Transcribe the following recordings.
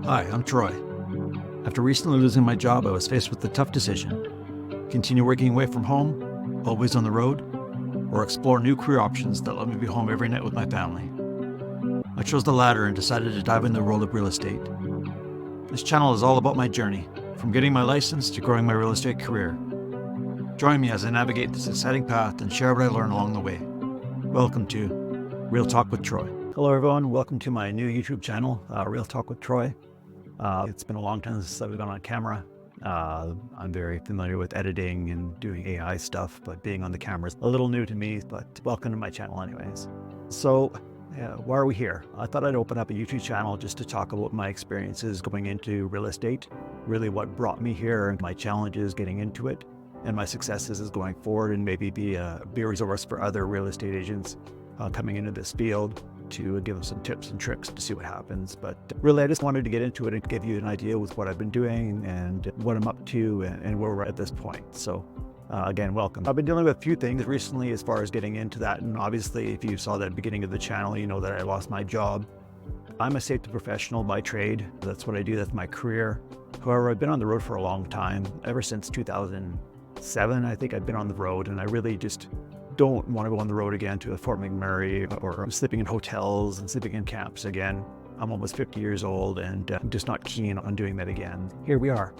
Hi, I'm Troy. After recently losing my job, I was faced with the tough decision: continue working away from home, always on the road, or explore new career options that let me be home every night with my family. I chose the latter and decided to dive into the world of real estate. This channel is all about my journey, from getting my license to growing my real estate career. Join me as I navigate this exciting path and share what I learn along the way. Welcome to Real Talk with Troy. Hello everyone, welcome to my new YouTube channel, Real Talk with Troy. It's been a long time since I've been on camera. I'm very familiar with editing and doing AI stuff, but being on the camera is a little new to me, but welcome to my channel anyways. So why are we here? I thought I'd open up a YouTube channel just to talk about my experiences going into real estate, really what brought me here and my challenges getting into it, and my successes is going forward, and maybe be a resource for other real estate agents coming into this field, to give them some tips and tricks to see what happens. But really, I just wanted to get into it and give you an idea with what I've been doing and what I'm up to and where we're at this point. So again, welcome. I've been dealing with a few things recently as far as getting into that. And obviously, if you saw that at the beginning of the channel, you know that I lost my job. I'm a safety professional by trade. That's what I do. That's my career. However, I've been on the road for a long time. Ever since 2007, I think I've been on the road, and I really just don't want to go on the road again to a Fort McMurray or sleeping in hotels and sleeping in camps again. I'm almost 50 years old and I'm just not keen on doing that again. Here we are.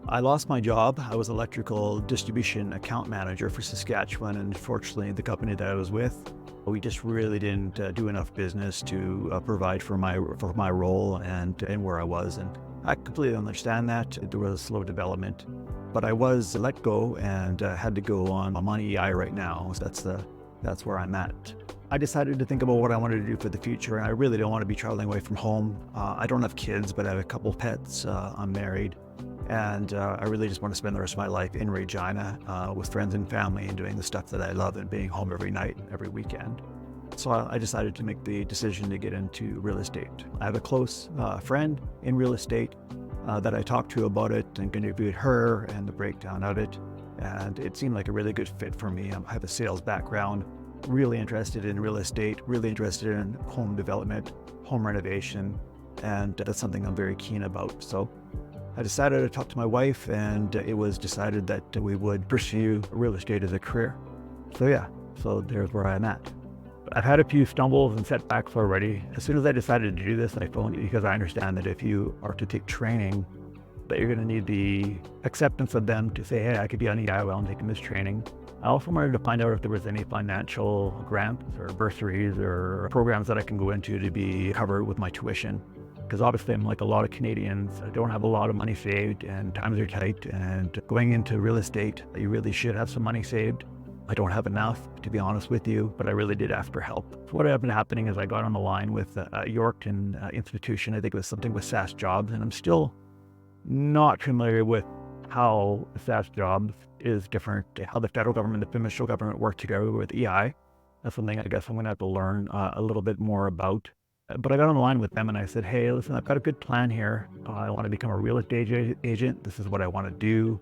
I lost my job. I was electrical distribution account manager for Saskatchewan, and unfortunately the company that I was with, we just really didn't do enough business to provide for my role and where I was. And I completely understand that. There was a slow development. But I was let go and had to go on. I'm on EI right now. So that's where I'm at. I decided to think about what I wanted to do for the future, and I really don't want to be traveling away from home. I don't have kids, but I have a couple pets. I'm married, and I really just want to spend the rest of my life in Regina with friends and family and doing the stuff that I love and being home every night and every weekend. So I decided to make the decision to get into real estate. I have a close friend in real estate that I talked to about it and interviewed her and the breakdown of it. And it seemed like a really good fit for me. I have a sales background, really interested in real estate, really interested in home development, home renovation, and that's something I'm very keen about. So I decided to talk to my wife, and it was decided that we would pursue real estate as a career. So there's where I'm at. I've had a few stumbles and setbacks already. As soon as I decided to do this, I phoned you because I understand that if you are to take training, that you're going to need the acceptance of them to say, hey, I could be on EI while I'm taking this training. I also wanted to find out if there was any financial grants or bursaries or programs that I can go into to be covered with my tuition. Because obviously I'm like a lot of Canadians. I don't have a lot of money saved and times are tight, and going into real estate, you really should have some money saved. I don't have enough, to be honest with you, but I really did ask for help. So what had been happening is I got on the line with Yorkton institution. I think it was something with SAS Jobs, and I'm still not familiar with how SAS Jobs is different, how the federal government, the provincial government work together with EI. That's something I guess I'm going to have to learn a little bit more about. But I got on the line with them and I said, hey, listen, I've got a good plan here. I want to become a real estate agent. This is what I want to do.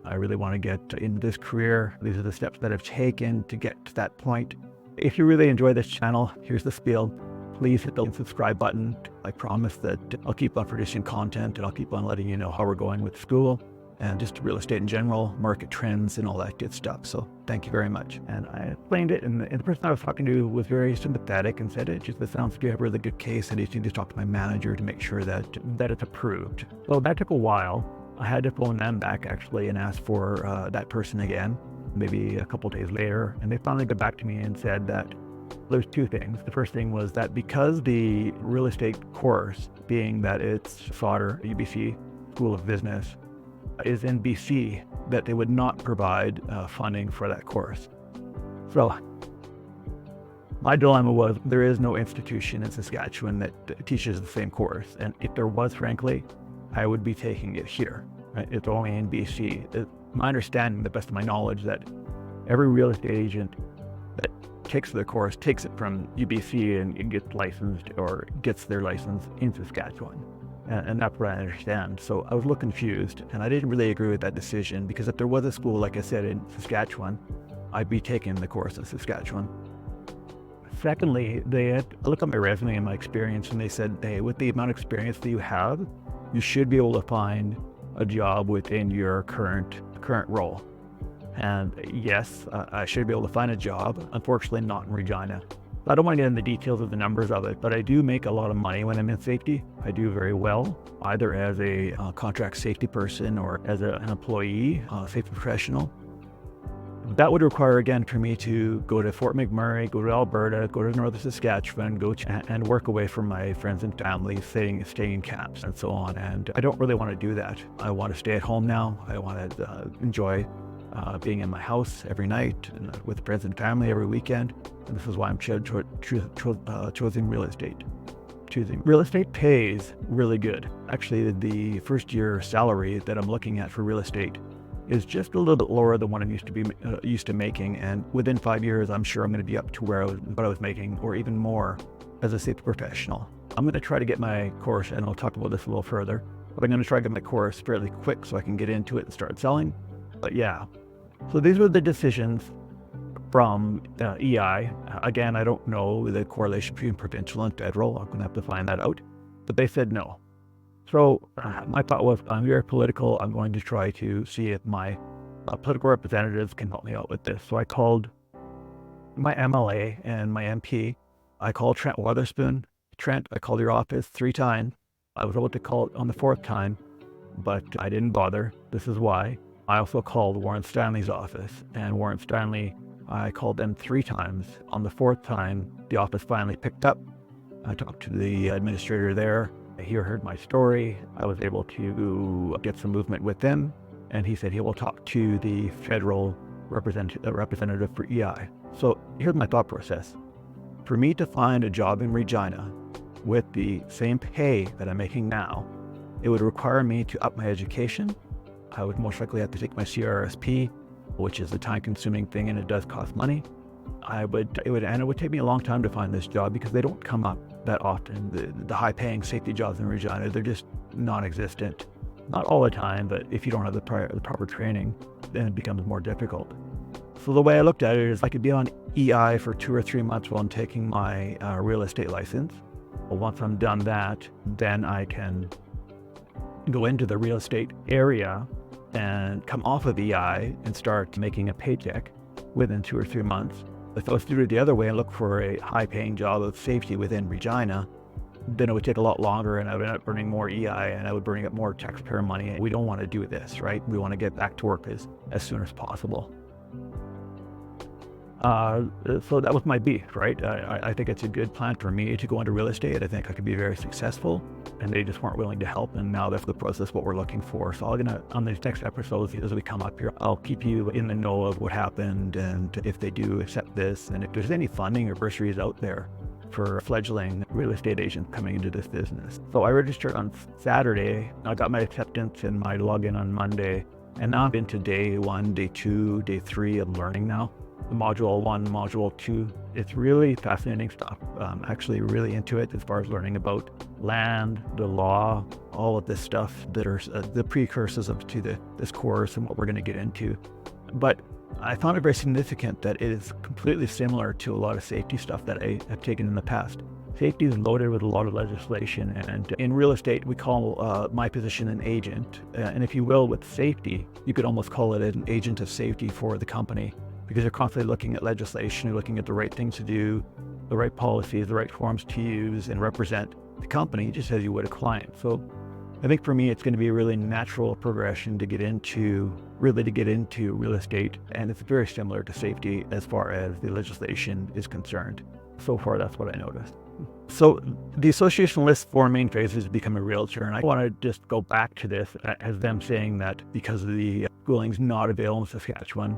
I really want to get into this career. These are the steps that I've taken to get to that point. If you really enjoy this channel, here's the spiel. Please hit the subscribe button. I promise that I'll keep on producing content and I'll keep on letting you know how we're going with school and just real estate in general, market trends and all that good stuff. So thank you very much. And I explained it, and the person I was talking to was very sympathetic and said, it sounds like you have a really good case, and you need to talk to my manager to make sure that it's approved. So that took a while. I had to phone them back actually and ask for that person again, maybe a couple days later. And they finally got back to me and said that there's two things. The first thing was that because the real estate course, being that it's Sauder, UBC School of Business, is in BC, that they would not provide funding for that course. So my dilemma was there is no institution in Saskatchewan that teaches the same course. And if there was, frankly, I would be taking it here. Right? It's only in BC. It's my understanding, the best of my knowledge, that every real estate agent that takes the course takes it from UBC and gets licensed or gets their license in Saskatchewan. And that's what I understand. So I was a little confused, and I didn't really agree with that decision, because if there was a school, like I said, in Saskatchewan, I'd be taking the course in Saskatchewan. Secondly, they had looked at my resume and my experience, and they said, hey, with the amount of experience that you have, you should be able to find a job within your current role. And yes, I should be able to find a job. Unfortunately, not in Regina. I don't want to get into the details of the numbers of it, but I do make a lot of money when I'm in safety. I do very well, either as a contract safety person or as an employee, safety professional. That would require, again, for me to go to Fort McMurray, go to Alberta, go to Northern Saskatchewan, and work away from my friends and family, staying in camps and so on. And I don't really want to do that. I want to stay at home now. I want to enjoy being in my house every night and with friends and family every weekend. And this is why I'm choosing real estate. Real estate pays really good. Actually, the first year salary that I'm looking at for real estate is just a little bit lower than what I'm used to making. And within 5 years, I'm sure I'm going to be up to what I was making or even more as a safety professional. I'm going to try to get my course, and I'll talk about this a little further, but I'm going to try to get my course fairly quick so I can get into it and start selling. But yeah, so these were the decisions from EI. Again, I don't know the correlation between provincial and federal. I'm going to have to find that out. But they said no. So my thought was, I'm very political. I'm going to try to see if my political representatives can help me out with this. So I called my MLA and my MP. I called Trent Wotherspoon. Trent, I called your office 3 times. I was able to call it on the 4th time, but I didn't bother. This is why. I also called Warren Stanley's office, and Warren Stanley, I called them 3 times. On the 4th time, the office finally picked up. I talked to the administrator there. He heard my story. I was able to get some movement with them, and he said he will talk to the federal representative for EI. So here's my thought process. For me to find a job in Regina with the same pay that I'm making now, it would require me to up my education. I would most likely have to take my CRSP, which is a time-consuming thing, and it does cost money. It would take me a long time to find this job because they don't come up that often. The high-paying safety jobs in Regina, they're just non-existent. Not all the time, but if you don't have the proper training, then it becomes more difficult. So the way I looked at it is I could be on EI for 2 or 3 months while I'm taking my real estate license. Well, once I'm done that, then I can go into the real estate area and come off of EI and start making a paycheck within 2 or 3 months. If I was to do it the other way and look for a high-paying job of safety within Regina, then it would take a lot longer, and I would end up earning more EI, and I would bring up more taxpayer money. We don't want to do this, right? We want to get back to work as soon as possible. So that was my beef, right? I think it's a good plan for me to go into real estate. I think I could be very successful, and they just weren't willing to help. And now that's the process, what we're looking for. So on these next episodes, as we come up here, I'll keep you in the know of what happened and if they do accept this, and if there's any funding or bursaries out there for fledgling real estate agents coming into this business. So I registered on Saturday. I got my acceptance and my login on Monday, and now I'm into day 1, day 2, day 3 of learning now. Module 1, Module 2. It's really fascinating stuff. I'm actually really into it as far as learning about land, the law, all of this stuff that are the precursors to this course and what we're going to get into. But I found it very significant that it is completely similar to a lot of safety stuff that I have taken in the past. Safety is loaded with a lot of legislation, and in real estate, we call my position an agent. And if you will, with safety, you could almost call it an agent of safety for the company, because you're constantly looking at legislation, you're looking at the right things to do, the right policies, the right forms to use and represent the company just as you would a client. So I think for me, it's going to be a really natural progression to get into real estate. And it's very similar to safety as far as the legislation is concerned. So far, that's what I noticed. So the association lists 4 main phases to become a realtor. And I want to just go back to this as them saying that because of the schooling's not available in Saskatchewan,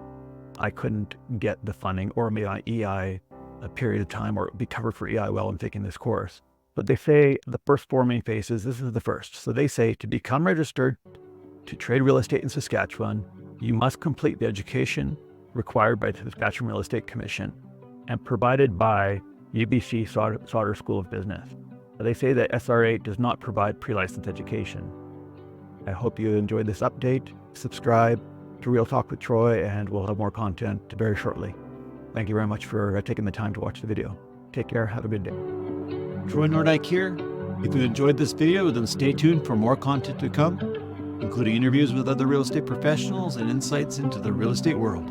I couldn't get the funding or maybe on EI a period of time or be covered for EI while I'm taking this course. But they say the first 4 main phases, this is the first. So they say to become registered to trade real estate in Saskatchewan, you must complete the education required by the Saskatchewan Real Estate Commission and provided by UBC Sauder School of Business. They say that SR8 does not provide pre-licensed education. I hope you enjoyed this update. Subscribe to Real Talk with Troy, and we'll have more content very shortly. Thank you very much for taking the time to watch the video. Take care. Have a good day. Troy Nordike here. If you enjoyed this video, then stay tuned for more content to come, including interviews with other real estate professionals and insights into the real estate world.